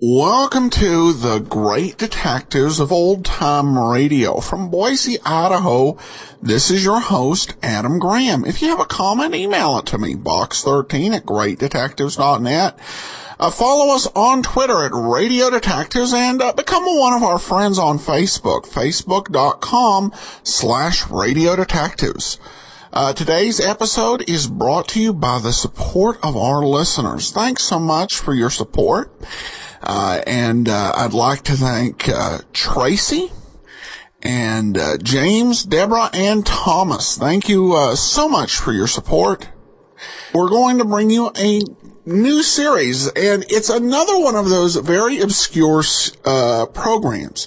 Welcome to the Great Detectives of Old Time Radio. From Boise, Idaho, this is your host, Adam Graham. If you have a comment, email it to me, box13@greatdetectives.net. Follow us on Twitter at Radio Detectives and become one of our friends on Facebook, facebook.com/Radio Detectives. Today's episode is brought to you by the support of our listeners. Thanks so much for your support. I'd like to thank Tracy and James, Deborah, and Thomas. Thank you so much for your support. We're going to bring you a new series, and it's another one of those very obscure programs.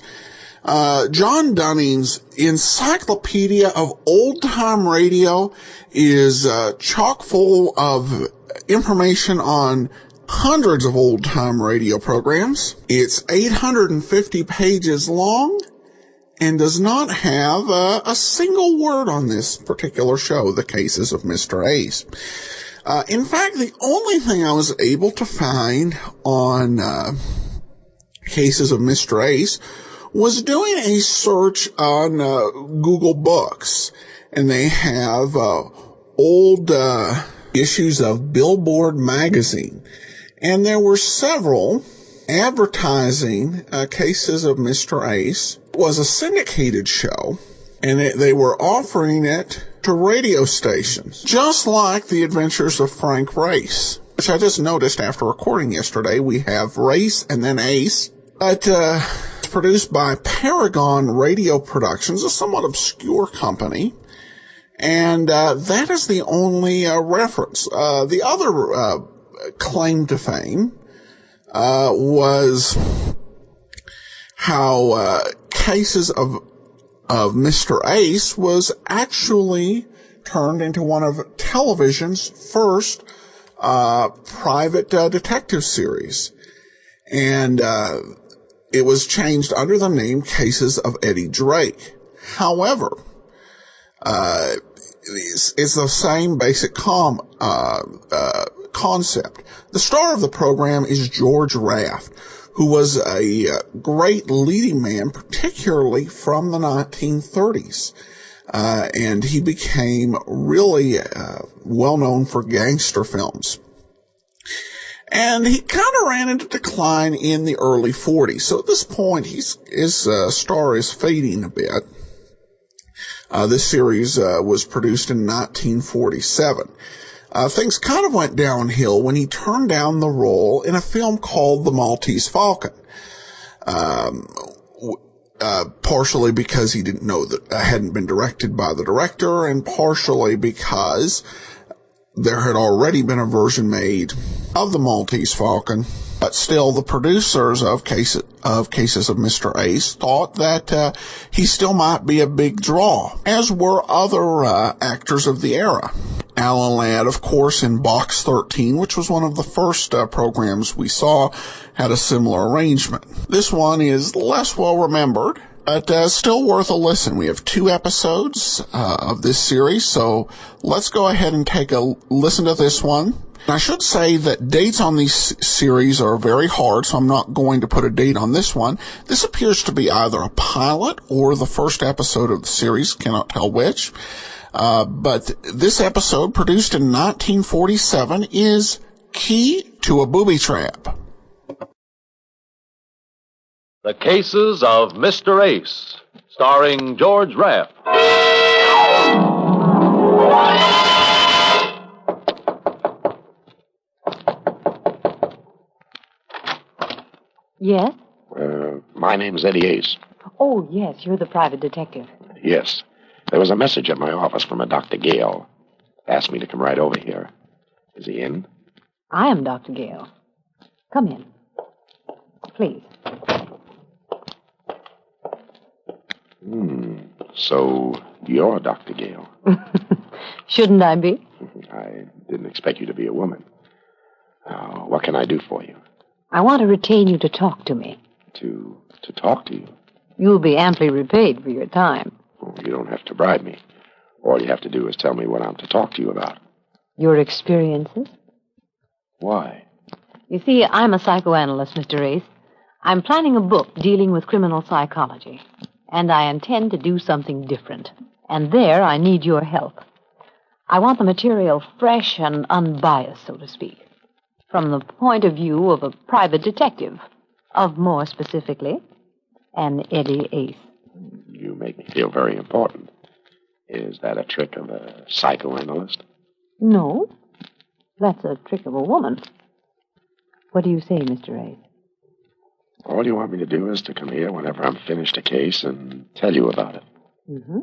John Dunning's Encyclopedia of Old-Time Radio is chock full of information on hundreds of old-time radio programs. It's 850 pages long and does not have a single word on this particular show, The Cases of Mr. Ace. In fact, the only thing I was able to find on Cases of Mr. Ace was doing a search on Google Books, and they have old issues of Billboard magazine. And there were several advertising Cases of Mr. Ace. It was a syndicated show, and they were offering it to radio stations, just like The Adventures of Frank Race, which I just noticed after recording yesterday. We have Race and then Ace. But it's produced by Paragon Radio Productions, a somewhat obscure company. And that is the only reference. The other claim to fame was how Cases of Mr. Ace was actually turned into one of television's first private detective series. And it was changed under the name Cases of Eddie Drake. However, it's the same basic concept. The star of the program is George Raft, who was a great leading man, particularly from the 1930s. And he became really well known for gangster films. And he kind of ran into decline in the early 40s. So at this point, his star is fading a bit. This series was produced in 1947. Things kind of went downhill when he turned down the role in a film called The Maltese Falcon. Partially because he didn't know that hadn't been directed by the director, and partially because there had already been a version made of The Maltese Falcon. But still, the producers of Cases of Mr. Ace thought that he still might be a big draw, as were other actors of the era. Alan Ladd, of course, in Box 13, which was one of the first programs we saw, had a similar arrangement. This one is less well remembered, but still worth a listen. We have 2 episodes of this series, so let's go ahead and take a listen to this one. I should say that dates on these series are very hard, so I'm not going to put a date on this one. This appears to be either a pilot or the first episode of the series, cannot tell which. But this episode, produced in 1947, is Key to a Booby Trap. The Cases of Mr. Ace, starring George Raft. Yes? My name's Eddie Ace. Oh, yes, you're the private detective. Yes. There was a message at my office from a Dr. Gale. Asked me to come right over here. Is he in? I am Dr. Gale. Come in. Please. So you're Dr. Gale. Shouldn't I be? I didn't expect you to be a woman. What can I do for you? I want to retain you to talk to me. To talk to you? You'll be amply repaid for your time. Oh, you don't have to bribe me. All you have to do is tell me what I'm to talk to you about. Your experiences? Why? You see, I'm a psychoanalyst, Mr. Ace. I'm planning a book dealing with criminal psychology, and I intend to do something different. And there I need your help. I want the material fresh and unbiased, so to speak, from the point of view of a private detective, of more specifically, an Eddie Ace. You make me feel very important. Is that a trick of a psychoanalyst? No, that's a trick of a woman. What do you say, Mr. Ace? All you want me to do is to come here whenever I'm finished a case and tell you about it. Mm-hmm.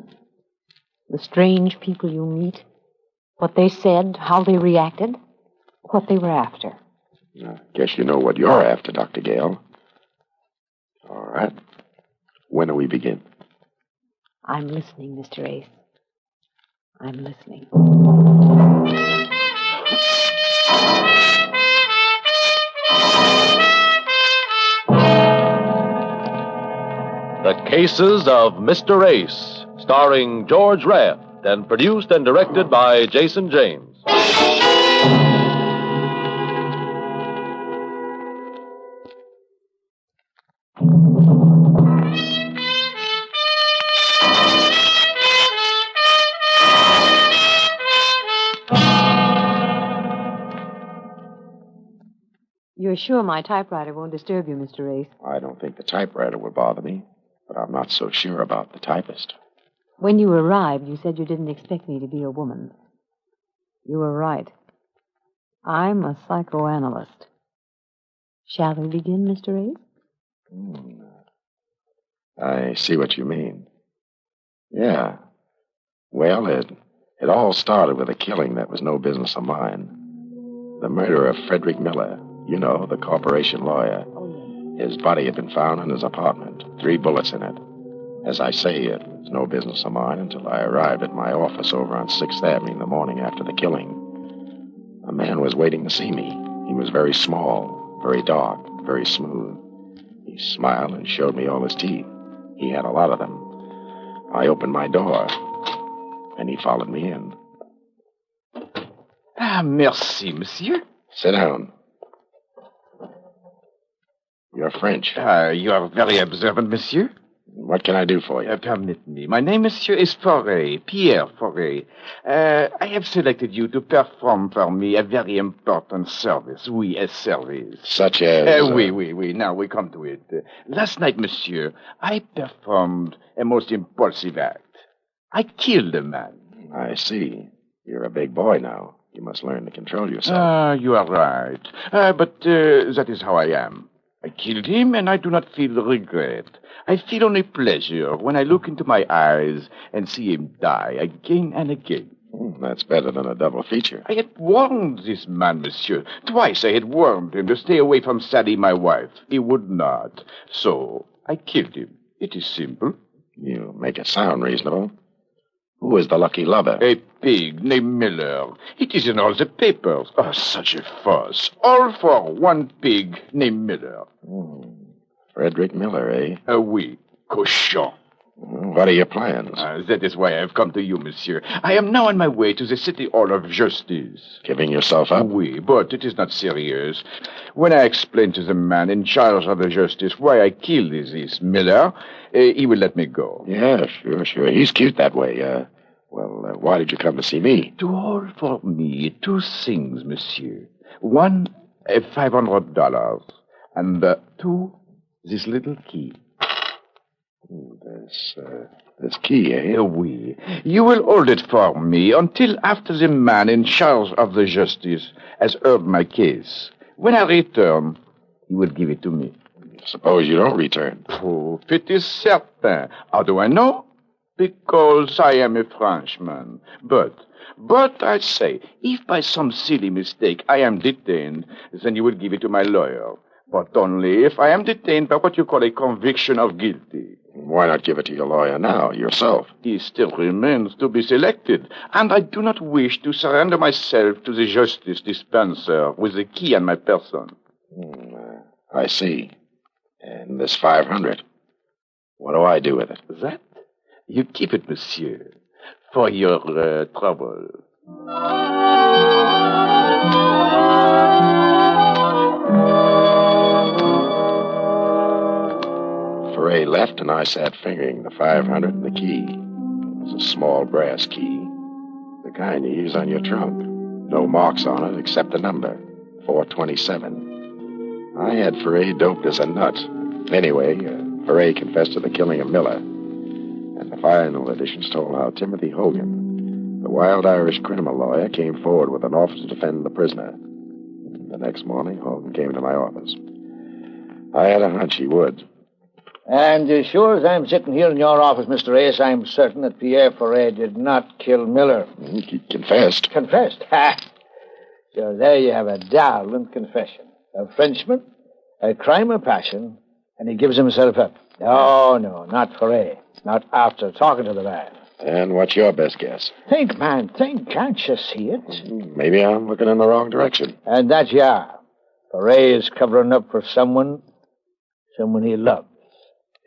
The strange people you meet, what they said, how they reacted, what they were after. I guess you know what you're after, Dr. Gale. All right. When do we begin? I'm listening, Mr. Ace. I'm listening. The Cases of Mr. Ace, starring George Raft, and produced and directed by Jason James. You're sure my typewriter won't disturb you, Mr. Ace? I don't think the typewriter would bother me, but I'm not so sure about the typist. When you arrived, you said you didn't expect me to be a woman. You were right. I'm a psychoanalyst. Shall we begin, Mr. Ace? I see what you mean. Yeah. Well, it all started with a killing that was no business of mine. The murder of Frederick Miller, you know, the corporation lawyer. His body had been found in his apartment, 3 bullets in it. As I say, it was no business of mine until I arrived at my office over on 6th Avenue in the morning after the killing. A man was waiting to see me. He was very small, very dark, very smooth. He smiled and showed me all his teeth. He had a lot of them. I opened my door, and he followed me in. Ah, merci, monsieur. Sit down. You're French. You are very observant, monsieur. What can I do for you? Permit me. My name, monsieur, is Forêt, Pierre Forêt. I have selected you to perform for me a very important service. Oui, a service. Such as... Oui. Now we come to it. Last night, monsieur, I performed a most impulsive act. I killed a man. I see. You're a big boy now. You must learn to control yourself. You are right. But that is how I am. I killed him, and I do not feel regret. I feel only pleasure when I look into my eyes and see him die again and again. That's better than a double feature. I had warned this man, monsieur. Twice I had warned him to stay away from Sally, my wife. He would not. So I killed him. It is simple. You make it sound reasonable. Who is the lucky lover? A pig named Miller. It is in all the papers. Oh, such a fuss. All for one pig named Miller. Frederick Miller, eh? Oui, cochon. What are your plans? That is why I have come to you, monsieur. I am now on my way to the City Hall of Justice. Giving yourself up? Oui, but it is not serious. When I explain to the man in charge of the justice why I killed this Miller, he will let me go. Yeah, sure. He's cute that way. Why did you come to see me? To hold for me 2 things, monsieur. One, $500, and 2, this little key. This key, eh? Oui. You will hold it for me until after the man in charge of the justice has heard my case. When I return, he will give it to me. Suppose you don't return. Oh, it is certain. How do I know? Because I am a Frenchman. But I say, if by some silly mistake I am detained, then you will give it to my lawyer. But only if I am detained by what you call a conviction of guilty. Why not give it to your lawyer now, yourself? He still remains to be selected, and I do not wish to surrender myself to the justice dispenser with the key on my person. I see. And this 500, what do I do with it? That? You keep it, monsieur, for your trouble. Ray left, and I sat fingering the 500 and the key. It was a small brass key, the kind you use on your trunk. No marks on it except the number, 427. I had Foray doped as a nut. Anyway, Foray confessed to the killing of Miller. And the final editions told how Timothy Hogan, the wild Irish criminal lawyer, came forward with an offer to defend the prisoner. The next morning, Hogan came to my office. I had a hunch he would. And as sure as I'm sitting here in your office, Mr. Ace, I'm certain that Pierre Foray did not kill Miller. He confessed. Confessed? Ha! So there you have a darling confession. A Frenchman, a crime of passion, and he gives himself up. No, not Foray. Not after talking to the man. And what's your best guess? Think, man, think. Can't you see it? Maybe I'm looking in the wrong direction. And that you are. Foray is covering up for someone he loves.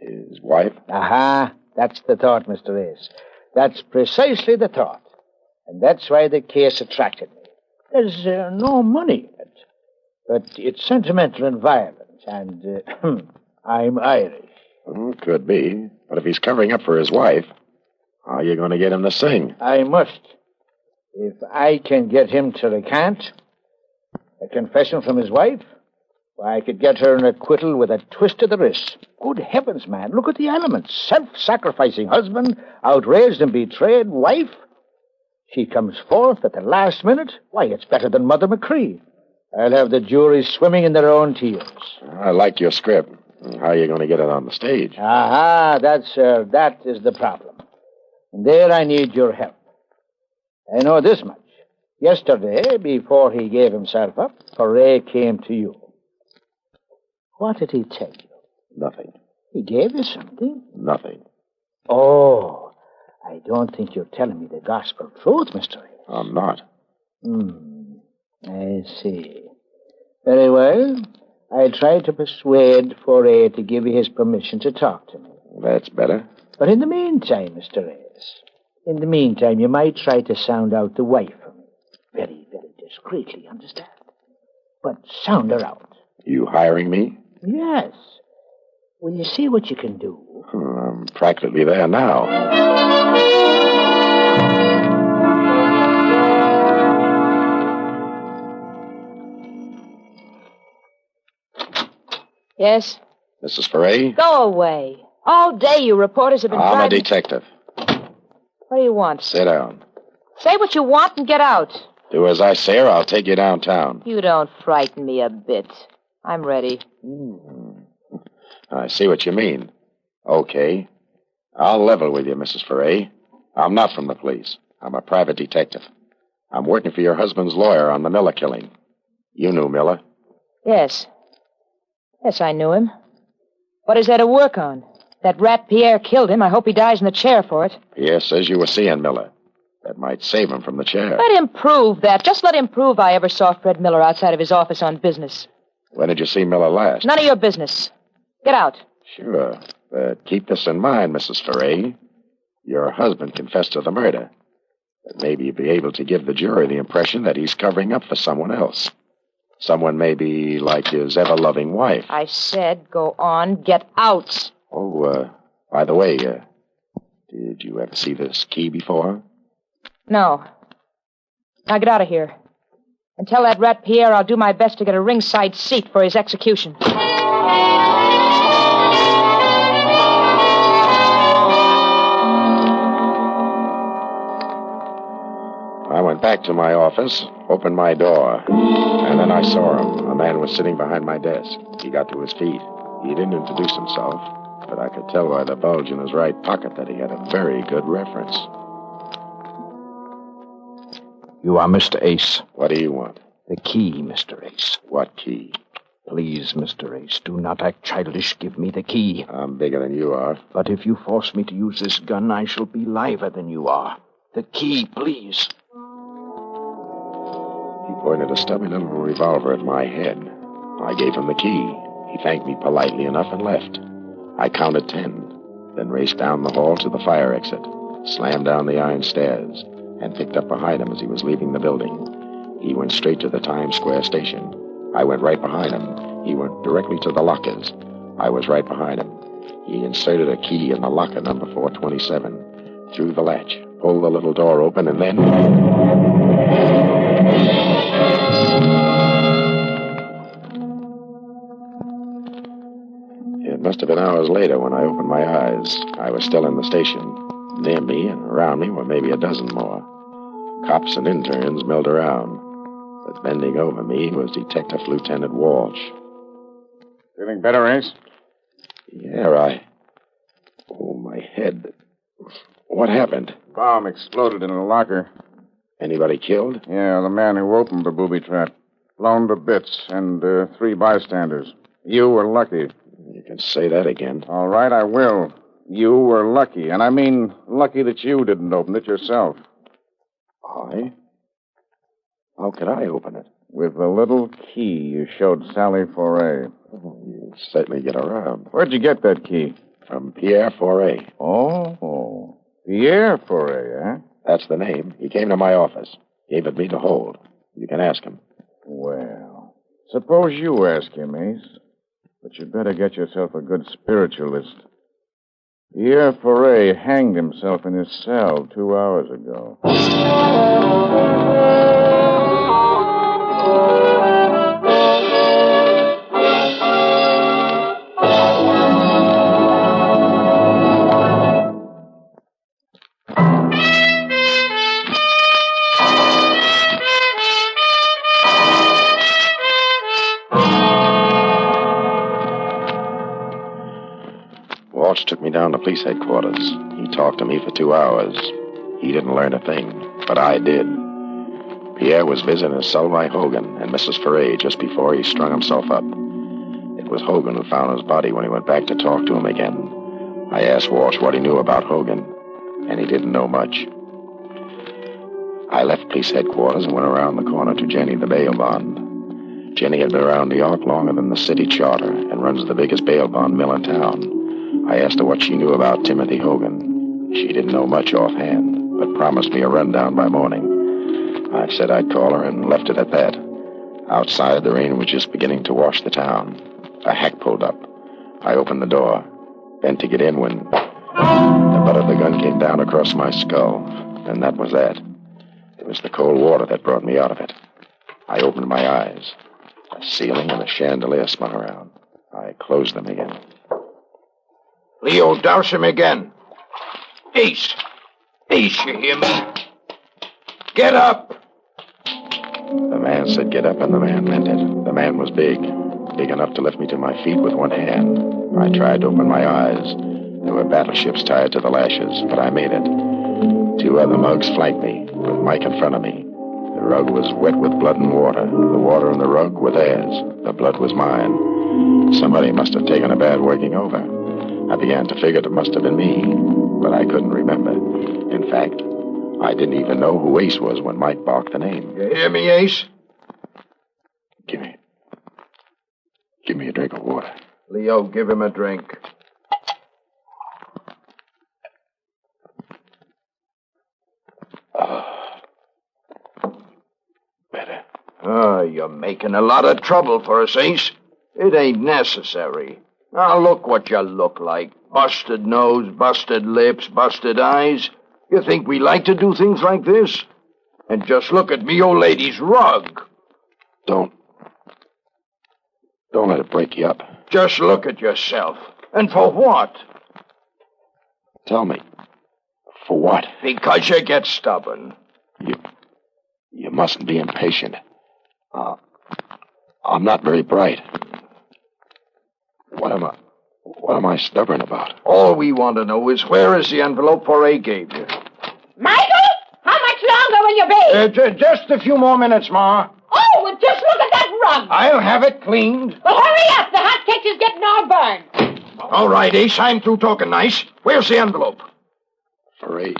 His wife? Aha, that's the thought, Mr. Ace. That's precisely the thought. And that's why the case attracted me. There's no money in it. But it's sentimental and violent, and I'm Irish. Could be. But if he's covering up for his wife, how are you going to get him to sing? I must. If I can get him to recant a confession from his wife, I could get her an acquittal with a twist of the wrist. Good heavens, man, look at the elements. Self-sacrificing husband, outraged and betrayed wife. She comes forth at the last minute. Why, it's better than Mother McCree. I'll have the jury swimming in their own tears. I like your script. How are you going to get it on the stage? Aha, that is the problem. And there I need your help. I know this much. Yesterday, before he gave himself up, Foray came to you. What did he tell you? Nothing. He gave you something? Nothing. Oh, I don't think you're telling me the gospel truth, Mr. Ace. I'm not. I see. Very well. I tried to persuade Foray to give you his permission to talk to me. That's better. But in the meantime, Mr. Ace, you might try to sound out the wife for me. Very, very discreetly, understand? But sound her out. You hiring me? Yes. Will you see what you can do? I'm practically there now. Yes? Mrs. Foray? Go away. All day you reporters have been I'm a driving... detective. What do you want? Sit down. Say what you want and get out. Do as I say, or I'll take you downtown. You don't frighten me a bit. I'm ready. I see what you mean. Okay. I'll level with you, Mrs. Foray. I'm not from the police. I'm a private detective. I'm working for your husband's lawyer on the Miller killing. You knew Miller? Yes. Yes, I knew him. What is there to work on? That rat Pierre killed him. I hope he dies in the chair for it. Pierre says you were seeing Miller. That might save him from the chair. Let him prove that. Just let him prove I ever saw Fred Miller outside of his office on business. When did you see Miller last? None of your business. Get out. Sure. But keep this in mind, Mrs. Foray. Your husband confessed to the murder. But maybe you'll be able to give the jury the impression that he's covering up for someone else. Someone maybe like his ever-loving wife. I said, go on, get out. Oh, by the way, did you ever see this key before? No. Now get out of here. And tell that rat Pierre I'll do my best to get a ringside seat for his execution. I went back to my office, opened my door, and then I saw him. A man was sitting behind my desk. He got to his feet. He didn't introduce himself, but I could tell by the bulge in his right pocket that he had a very good reference. You are Mr. Ace. What do you want? The key, Mr. Ace. What key? Please, Mr. Ace, do not act childish. Give me the key. I'm bigger than you are. But if you force me to use this gun, I shall be liver than you are. The key, please. He pointed a stubby little revolver at my head. I gave him the key. He thanked me politely enough and left. I counted 10, then raced down the hall to the fire exit, slammed down the iron stairs, and picked up behind him as he was leaving the building. He went straight to the Times Square station. I went right behind him. He went directly to the lockers. I was right behind him. He inserted a key in the locker number 427, threw the latch, pulled the little door open, and then... It must have been hours later when I opened my eyes. I was still in the station. Near me and around me were maybe a dozen more. Cops and interns milled around. But bending over me was Detective Lieutenant Walsh. Feeling better, Ace? Yeah, Oh, my head. What happened? Bomb exploded in a locker. Anybody killed? Yeah, the man who opened the booby trap. Blown to bits, and 3 bystanders. You were lucky. You can say that again. All right, I will. You were lucky, and I mean lucky that you didn't open it yourself. I? How could I open it? With the little key you showed Sally Foray. Oh, you certainly get around. Where'd you get that key? From Pierre Foray. Oh, Pierre Foray, eh? That's the name. He came to my office. Gave it me to hold. You can ask him. Well, suppose you ask him, Ace. But you'd better get yourself a good spiritualist. Pierre Foray hanged himself in his cell 2 hours ago. Walsh took me down to police headquarters. He talked to me for 2 hours. He didn't learn a thing, but I did. Pierre was visiting Selvai Hogan and Mrs. Foray just before he strung himself up. It was Hogan who found his body when he went back to talk to him again. I asked Walsh what he knew about Hogan, and he didn't know much. I left police headquarters and went around the corner to Jenny, the bail bond. Jenny had been around New York longer than the city charter and runs the biggest bail bond mill in town. I asked her what she knew about Timothy Hogan. She didn't know much offhand, but promised me a rundown by morning. I said I'd call her and left it at that. Outside, the rain was just beginning to wash the town. A hack pulled up. I opened the door, bent to get in when the butt of the gun came down across my skull, and that was that. It was the cold water that brought me out of it. I opened my eyes. A ceiling and a chandelier spun around. I closed them again. Leo, douse him again. Ace. Ace, you hear me? Get up. The man said get up, and the man meant it. The man was big enough to lift me to my feet with one hand. I tried to open my eyes. There were battleships tied to the lashes, but I made it. 2 other mugs flanked me, with Mike in front of me. The rug was wet with blood and water. The water and the rug were theirs. The blood was mine. Somebody must have taken a bad working over. I began to figure it must have been me, but I couldn't remember. In fact, I didn't even know who Ace was when Mike barked the name. You hear me, Ace? Give me a drink of water. Leo, give him a drink. Better. Oh, you're making a lot of trouble for us, Ace. It ain't necessary. Now look what you look like. Busted nose, busted lips, busted eyes. You think we like to do things like this? And just look at me old lady's rug. Don't let it break you up. Just look at yourself. And for what? Tell me. For what? Because you get stubborn. You mustn't be impatient. I'm not very bright. What am I stubborn about? All we want to know is where is the envelope Foray gave you? Michael, how much longer will you be? Just a few more minutes, Ma. Oh, well, just look at that rug. I'll have it cleaned. Well, hurry up. The hot cake is getting all burned. All right, Ace, I'm through talking nice. Where's the envelope? Foray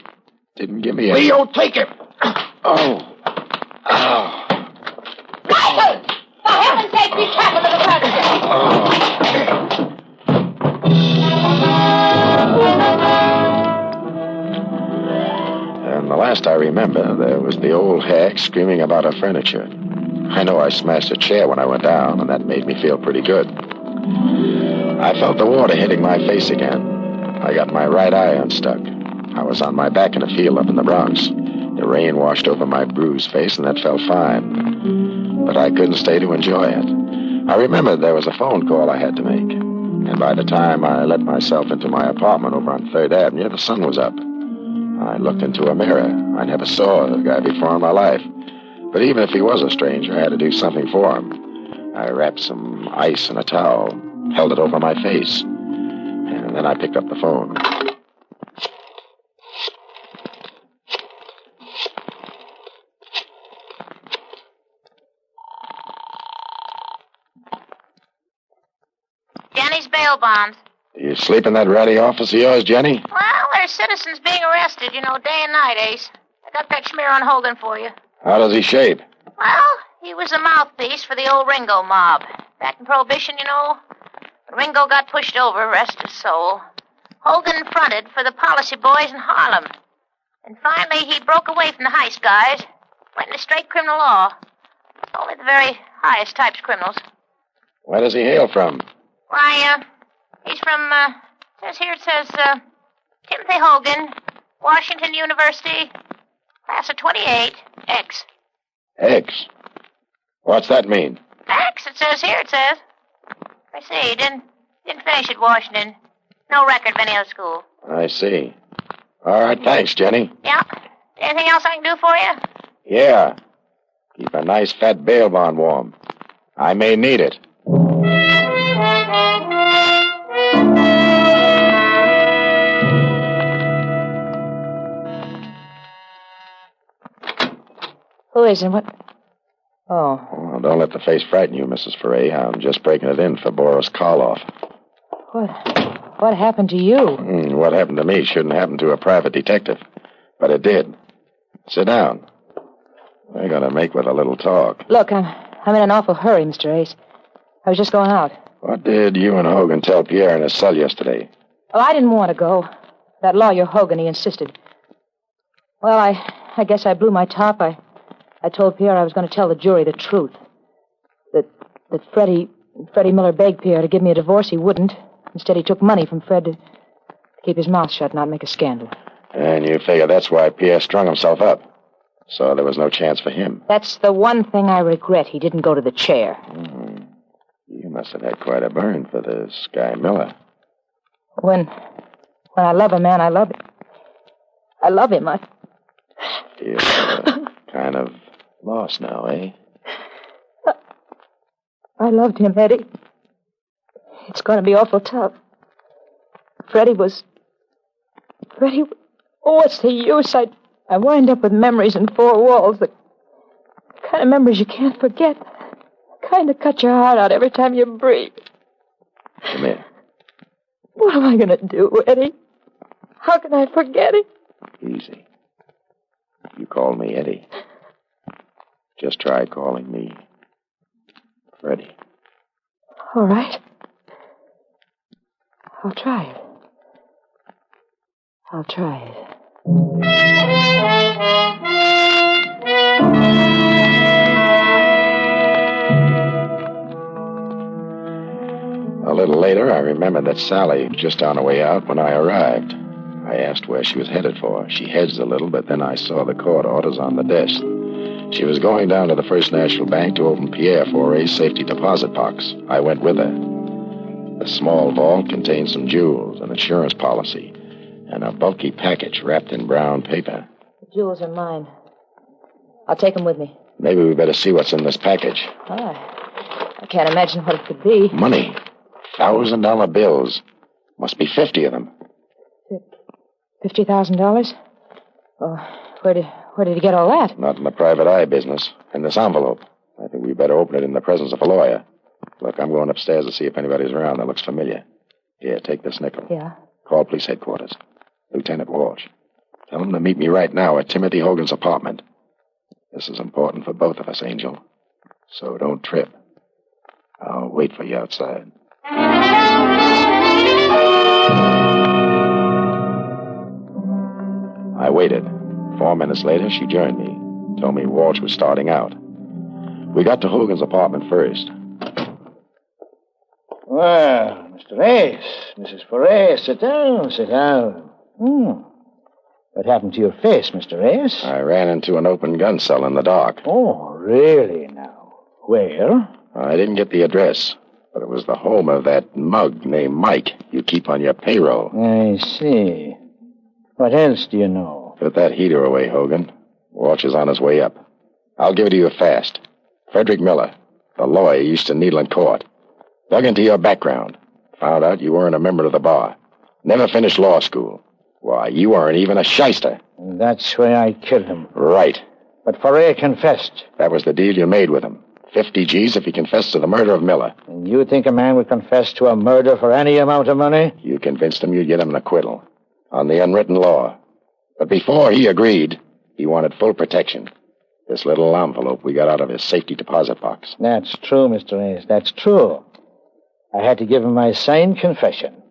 didn't give me a... Leo, take it. Oh. Michael, for heaven's sake, be careful of the furniture. And the last I remember, there was the old hack screaming about her furniture. I know I smashed a chair when I went down, and that made me feel pretty good. I felt the water hitting my face again. I got my right eye unstuck. I was on my back in a field up in the Bronx. The rain washed over my bruised face, and that felt fine. But I couldn't stay to enjoy it. I remembered there was a phone call I had to make. And by the time I let myself into my apartment over on 3rd Avenue, the sun was up. I looked into a mirror. I never saw the guy before in my life. But even if he was a stranger, I had to do something for him. I wrapped some ice in a towel, held it over my face, and then I picked up the phone. Jenny's bail bonds. You sleep in that ratty office of yours, Jenny? Well, there's citizens being arrested, day and night, Ace. I got that smear on Hogan for you. How does he shape? Well, he was a mouthpiece for the old Ringo mob. Back in Prohibition, when Ringo got pushed over, rest his soul, Hogan fronted for the policy boys in Harlem. And finally, he broke away from the heist guys, went into straight criminal law. Only the very highest types criminals. Where does he hail from? Why, he's from, it says, Timothy Hogan, Washington University, class of 28, X. X? What's that mean? X, it says. I see, didn't finish at Washington. No record of any other school. I see. All right, thanks, Jenny. Yeah? Anything else I can do for you? Yeah. Keep a nice fat bail bond warm. I may need it. Who is it? What? Oh. Well, don't let the face frighten you, Mrs. Foray. I'm just breaking it in for Boris Karloff. What happened to you? What happened to me shouldn't happen to a private detective. But it did. Sit down. We're going to make with a little talk. Look, I'm in an awful hurry, Mr. Ace. I was just going out. What did you and Hogan tell Pierre in his cell yesterday? Oh, I didn't want to go. That lawyer Hogan, he insisted. Well, I guess I blew my top. I told Pierre I was going to tell the jury the truth. That Freddie Miller begged Pierre to give me a divorce. He wouldn't. Instead, he took money from Fred to keep his mouth shut and not make a scandal. And you figure that's why Pierre strung himself up. So there was no chance for him. That's the one thing I regret. He didn't go to the chair. You must have had quite a burn for this guy Miller. When I love a man, I love him. I love him. You're kind of lost now, eh? I loved him, Eddie. It's going to be awful tough. Freddie, oh, what's the use? I wind up with memories in four walls. The kind of memories you can't forget. Kind of cut your heart out every time you breathe. Come here. What am I going to do, Eddie? How can I forget it? Easy. You call me Eddie. Just try calling me Freddie. All right. I'll try it. I'll try it. A little later, I remembered that Sally was just on her way out when I arrived. I asked where she was headed for. She hedged a little, but then I saw the court orders on the desk. She was going down to the First National Bank to open Pierre Foray's safety deposit box. I went with her. The small vault contained some jewels, an insurance policy, and a bulky package wrapped in brown paper. The jewels are mine. I'll take them with me. Maybe we better see what's in this package. I can't imagine what it could be. Money. $1,000 bills. Must be 50 of them. $50,000? Well, where did he get all that? Not in the private eye business. In this envelope. I think we better open it in the presence of a lawyer. Look, I'm going upstairs to see if anybody's around that looks familiar. Here, take this nickel. Yeah? Call police headquarters. Lieutenant Walsh. Tell him to meet me right now at Timothy Hogan's apartment. This is important for both of us, Angel. So don't trip. I'll wait for you outside. I waited. 4 minutes later, she joined me. Told me Walsh was starting out. We got to Hogan's apartment first. Well, Mr. Ace, Mrs. Foray, sit down, sit down. What happened to your face, Mr. Ace? I ran into an open gun cell in the dark. Oh, really now? Where? I didn't get the address, but it was the home of that mug named Mike you keep on your payroll. I see. What else do you know? Put that heater away, Hogan. Walsh is on his way up. I'll give it to you fast. Frederick Miller, the lawyer you used to needle in court. Dug into your background. Found out you weren't a member of the bar. Never finished law school. Why, you weren't even a shyster. And that's why I killed him. Right. But Foray confessed. That was the deal you made with him. 50 G's if he confessed to the murder of Miller. And you think a man would confess to a murder for any amount of money? You convinced him you'd get him an acquittal. On the unwritten law. But before he agreed, he wanted full protection. This little envelope we got out of his safety deposit box. That's true, Mr. Ace. That's true. I had to give him my signed confession.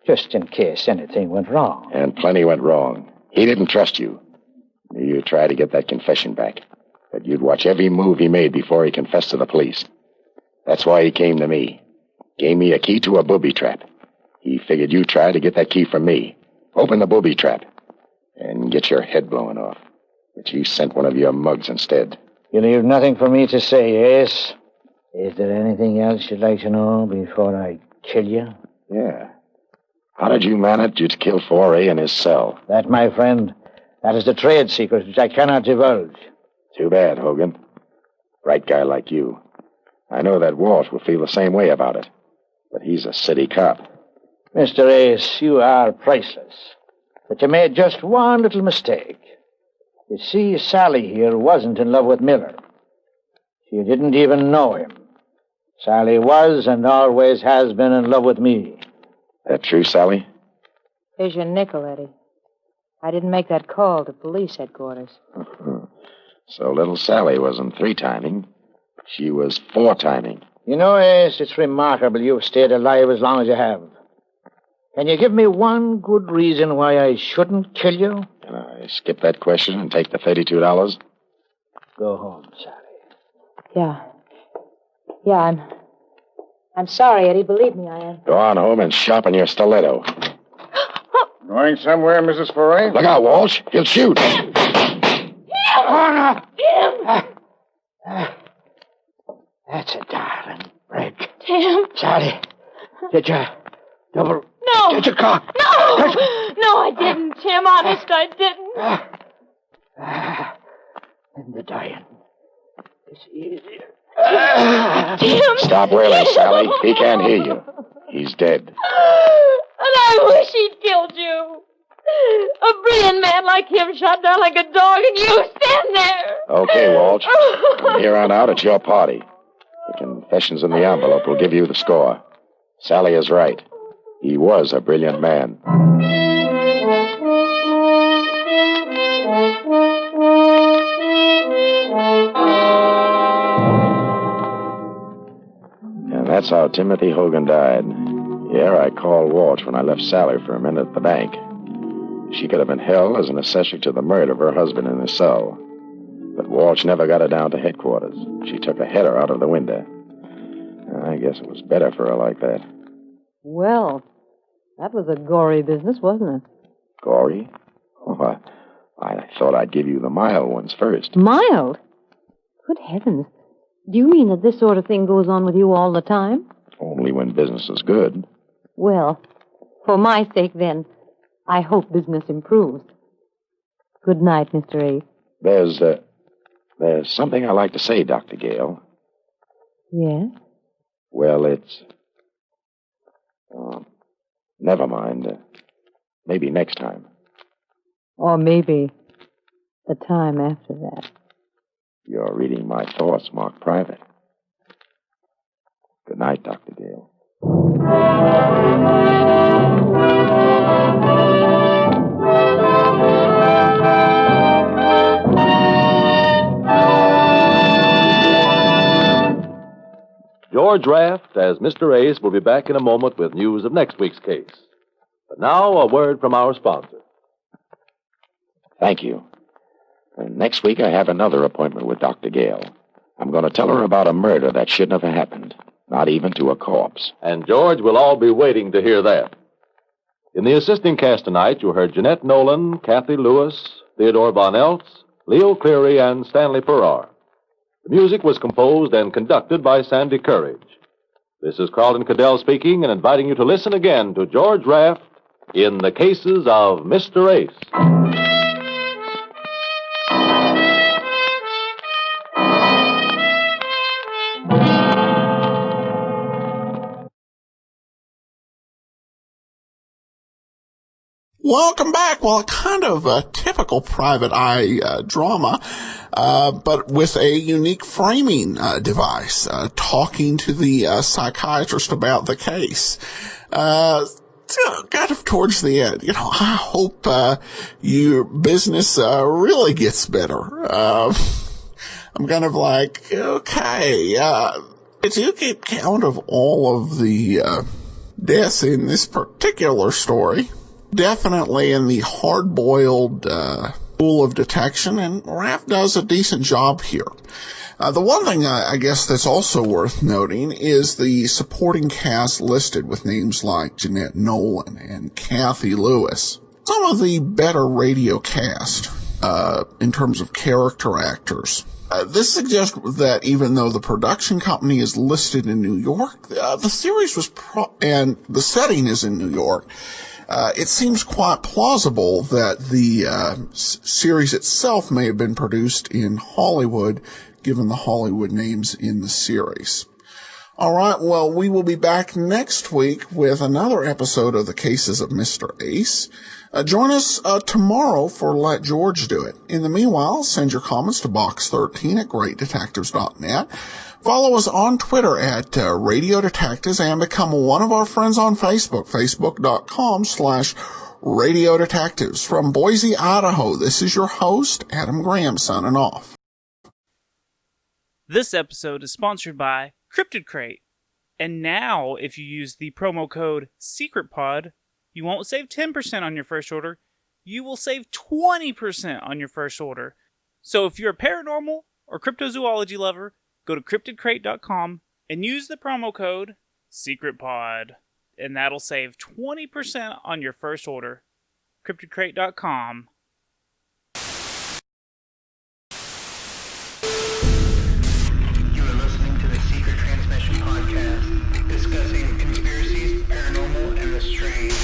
Just in case anything went wrong. And plenty went wrong. He didn't trust you. You tried to get that confession back. But you'd watch every move he made before he confessed to the police. That's why he came to me. Gave me a key to a booby trap. He figured you'd try to get that key from me. Open the booby trap. And get your head blown off. But you sent one of your mugs instead. You leave nothing for me to say, Ace. Is there anything else you'd like to know before I kill you? Yeah. How did you manage to kill Foray in his cell? That, my friend, that is the trade secret which I cannot divulge. Too bad, Hogan. Bright guy like you. I know that Walsh will feel the same way about it. But he's a city cop. Mr. Ace, you are priceless. But you made just one little mistake. You see, Sally here wasn't in love with Miller. She didn't even know him. Sally was and always has been in love with me. That true, Sally? Here's your nickel, Eddie. I didn't make that call to police headquarters. So little Sally wasn't 3-timing. She was 4-timing. You know, Ace, it's remarkable you've stayed alive as long as you have. Can you give me one good reason why I shouldn't kill you? Can I skip that question and take the $32? Go home, Sally. Yeah, I'm sorry, Eddie. Believe me, I am. Go on home and sharpen your stiletto. Going somewhere, Mrs. Foray? Look out, Walsh. He'll shoot. That's a darling break. Tim. Sally, did you double... No. Did you cock? No. No, I didn't, Tim. Honest, I didn't. And the dying is easier. Tim. Stop wailing, Sally. He can't hear you. He's dead. And I wish he'd killed you. A brilliant man like him shot down like a dog, and you stand there. Okay, Walsh. From here on out, it's your party. The confessions in the envelope will give you the score. Sally is right. He was a brilliant man. And that's how Timothy Hogan died. Yeah, I called Walsh when I left Sally for a minute at the bank. She could have been held as an accessory to the murder of her husband in his cell. But Walsh never got her down to headquarters. She took a header out of the window. I guess it was better for her like that. Well, that was a gory business, wasn't it? Gory? Oh, I thought I'd give you the mild ones first. Mild? Good heavens. Do you mean that this sort of thing goes on with you all the time? Only when business is good. Well, for my sake, then, I hope business improves. Good night, Mr. Ace. There's something I'd like to say, Dr. Gale. Yes? Well, it's... never mind. Maybe next time. Or maybe the time after that. You're reading my thoughts marked private. Good night, Dr. Gale. George Raft, as Mr. Ace, will be back in a moment with news of next week's case. But now, a word from our sponsor. Thank you. And next week, I have another appointment with Dr. Gale. I'm going to tell her about a murder that shouldn't have happened. Not even to a corpse. And, George, we'll all be waiting to hear that. In the assisting cast tonight, you heard Jeanette Nolan, Kathy Lewis, Theodore Von Eltz, Leo Cleary, and Stanley Farrar. The music was composed and conducted by Sandy Courage. This is Carlton Cadell speaking and inviting you to listen again to George Raft in The Cases of Mr. Ace. Welcome back. Well, kind of a typical private eye drama, but with a unique framing device, talking to the psychiatrist about the case. Kind of towards the end, I hope your business really gets better. I'm kind of like, okay, if you keep count of all of the deaths in this particular story, definitely in the hard-boiled pool of detection, and Raft does a decent job here. The one thing I guess that's also worth noting is the supporting cast listed with names like Jeanette Nolan and Kathy Lewis. Some of the better radio cast in terms of character actors. This suggests that even though the production company is listed in New York, the series was and the setting is in New York, it seems quite plausible that the series itself may have been produced in Hollywood, given the Hollywood names in the series. All right, well, we will be back next week with another episode of The Cases of Mr. Ace. Join us tomorrow for Let George Do It. In the meanwhile, send your comments to box13 at greatdetectives.net. Follow us on Twitter at Radio Detectives and become one of our friends on Facebook, facebook.com/Radio Detectives. From Boise, Idaho, this is your host, Adam Graham, signing off. This episode is sponsored by Cryptid Crate. And now, if you use the promo code SECRETPOD, you won't save 10% on your first order. You will save 20% on your first order. So if you're a paranormal or cryptozoology lover, go to cryptidcrate.com and use the promo code SECRETPOD. And that'll save 20% on your first order. cryptidcrate.com. You are listening to the Secret Transmission Podcast, discussing conspiracies, paranormal, and the strange.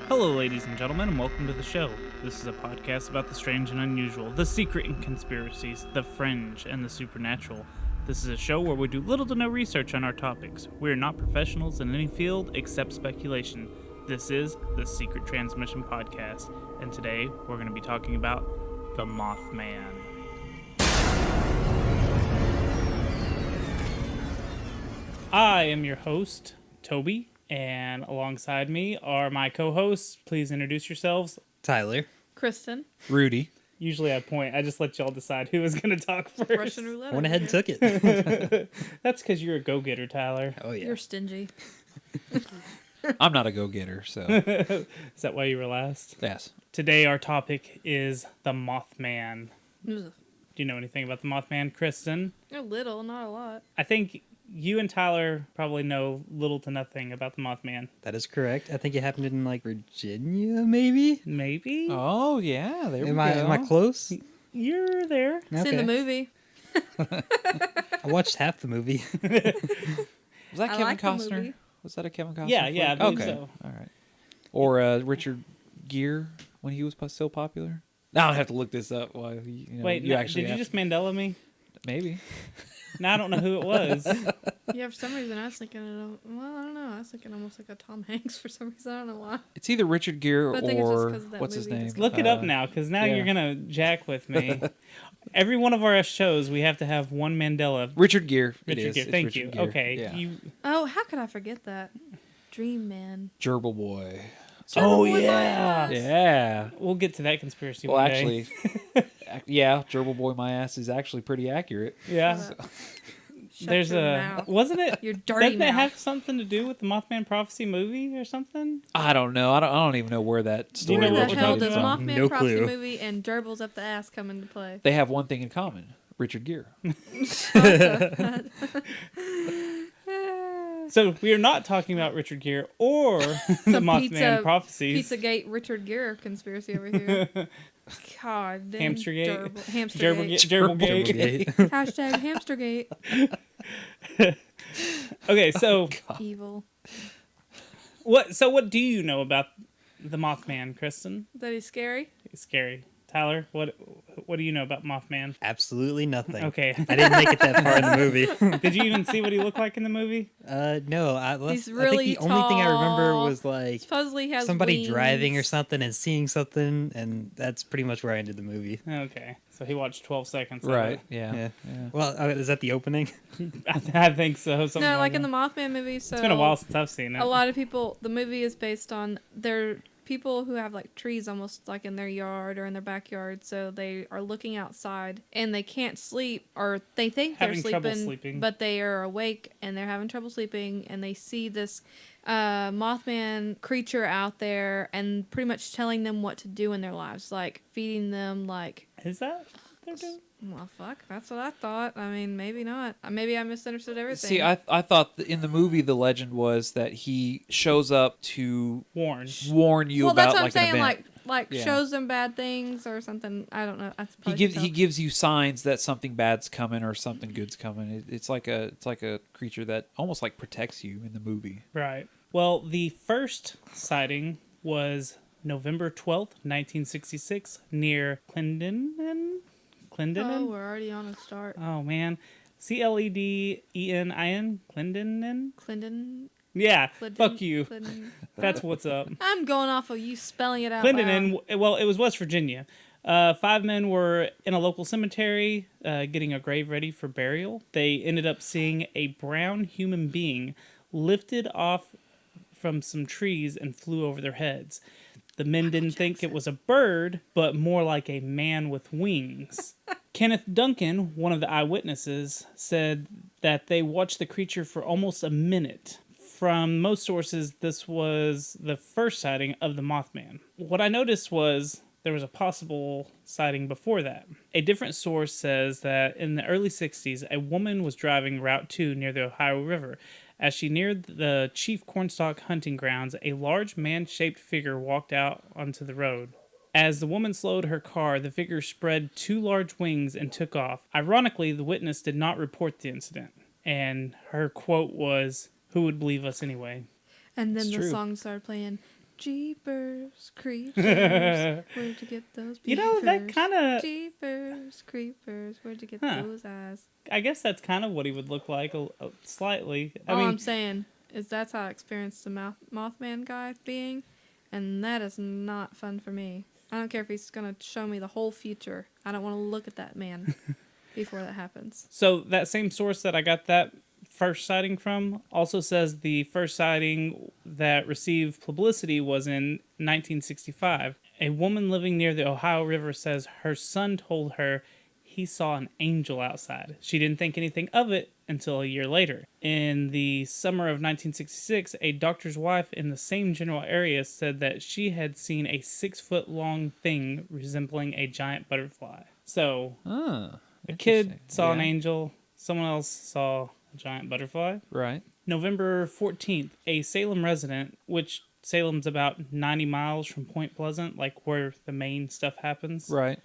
Hello, ladies and gentlemen, and welcome to the show. This is a podcast about the strange and unusual, the secret and conspiracies, the fringe, and the supernatural. This is a show where we do little to no research on our topics. We are not professionals in any field except speculation. This is the Secret Transmission Podcast, and today we're going to be talking about the Mothman. I am your host, Toby. And alongside me are my co-hosts. Please introduce yourselves. Tyler. Kristen. Rudy. Usually I point. I just let y'all decide who is going to talk first. Russian roulette. Went ahead and took it. That's because you're a go-getter, Tyler. Oh, yeah. You're stingy. I'm not a go-getter, so. Is that why you were last? Yes. Today our topic is the Mothman. Ugh. Do you know anything about the Mothman, Kristen? A little, not a lot. I think you and Tyler probably know little to nothing about the Mothman. That is correct. I think it happened in, Virginia, maybe? Maybe? Oh, yeah. There we go. I Am I close? You're there. It's in the movie. I watched half the movie. Was that Kevin Costner? Was that a Kevin Costner? Yeah, I believe so. All right. Or Richard Gere when he was still popular? Now I have to look this up while Wait, you actually did you just Mandela me? Maybe. Now I don't know who it was. Yeah, for some reason I was thinking I don't know. I was thinking almost like a Tom Hanks for some reason. I don't know why. It's either Richard Gere or what's his name? Look it up now, because now you're gonna jack with me. Every one of our shows, we have to have one Mandela. Richard Gere. Richard Gere. Thank you. Gere. Okay. Yeah. Oh, how could I forget that? Dream Man. Gerbil Boy. Oh, Boy, my yeah. ass. Yeah. We'll get to that conspiracy Well, one day. actually, yeah, Gerbil Boy, my ass is actually pretty accurate. Yeah. There's your a mouth. wasn't it? Your dirty Doesn't it mouth. have something to do with the Mothman Prophecy movie or something? I don't know. I don't even know where that story know Where what the we're hell talking does about? Mothman No Prophecy clue. movie and Gerbils Up the Ass come into play? They have one thing in common: Richard Gere. So we are not talking about Richard Gere or the Mothman Prophecies. Pizzagate Richard Gere conspiracy over here. God damn. Hamstergate. Hamstergate. Gerbilgate. Hashtag Hamstergate. Okay, so Evil. what do you know about the Mothman, Kristen? That he's scary? He's scary. Tyler, what do you know about Mothman? Absolutely nothing. Okay. I didn't make it that far in the movie. Did you even see what he looked like in the movie? No. He's I really think the only thing I remember was like supposedly he has somebody wings. driving or something and seeing something, and that's pretty much where I ended the movie. Okay, so he watched 12 seconds. Right. Of it. Yeah. Well, is that the opening? I think so. Something No, like that. in the Mothman movie. So It's been a while since I've seen it. A lot of people. The movie is based on their people who have like trees almost like in their yard or in their backyard, so they are looking outside and they can't sleep, or they think Having they're trouble sleeping, sleeping. but they are awake and they're having trouble sleeping, and they see this Mothman creature out there and pretty much telling them what to do in their lives, like feeding them, like. Is that what they're doing? Well, fuck, that's what I thought. I mean, maybe not. Maybe I misunderstood everything. See, I thought in the movie the legend was that he shows up to warn you well, about that's what like I'm saying, an event. like Yeah. shows them bad things or something. I don't know. He gives you signs that something bad's coming or something good's coming. It's like a creature that almost like protects you in the movie. Right. Well, the first sighting was November 12th, 1966, near Clendenin. Oh, we're already on a start. Oh, man. Cledenin? Clendenin? Clinton. Yeah, Clinton, fuck you. Clinton. That's what's up. I'm going off of you spelling it out Clendenin, loud. well, it was West Virginia. 5 men were in a local cemetery getting a grave ready for burial. They ended up seeing a brown human being lifted off from some trees and flew over their heads. The men didn't think it was a bird, but more like a man with wings. Kenneth Duncan, one of the eyewitnesses, said that they watched the creature for almost a minute. From most sources, this was the first sighting of the Mothman. What I noticed was there was a possible sighting before that. A different source says that in the early 60s, a woman was driving Route 2 near the Ohio River. As she neared the Chief Cornstalk hunting grounds, a large man-shaped figure walked out onto the road. As the woman slowed her car, the figure spread 2 large wings and took off. Ironically, the witness did not report the incident, and her quote was, "Who would believe us anyway?" And then It's the true. song started playing. Jeepers Creepers, where'd you get those You beavers? know, that kinda- Jeepers Creepers, where'd you get Huh. those eyes? I guess that's kind of what he would look like, slightly. I All mean, I'm saying is that's how I experienced the Mothman guy being, and that is not fun for me. I don't care if he's going to show me the whole future. I don't want to look at that man before that happens. so that same source that I got that first sighting from also says the first sighting that received publicity was in 1965. A woman living near the Ohio River says her son told her he saw an angel outside. She didn't think anything of it until a year later. In the summer of 1966, a doctor's wife in the same general area said that she had seen a 6-foot-long thing resembling a giant butterfly. So, a kid saw an angel, someone else saw a giant butterfly. Right. November 14th, a Salem resident, which Salem's about 90 miles from Point Pleasant, like where the main stuff happens. Right.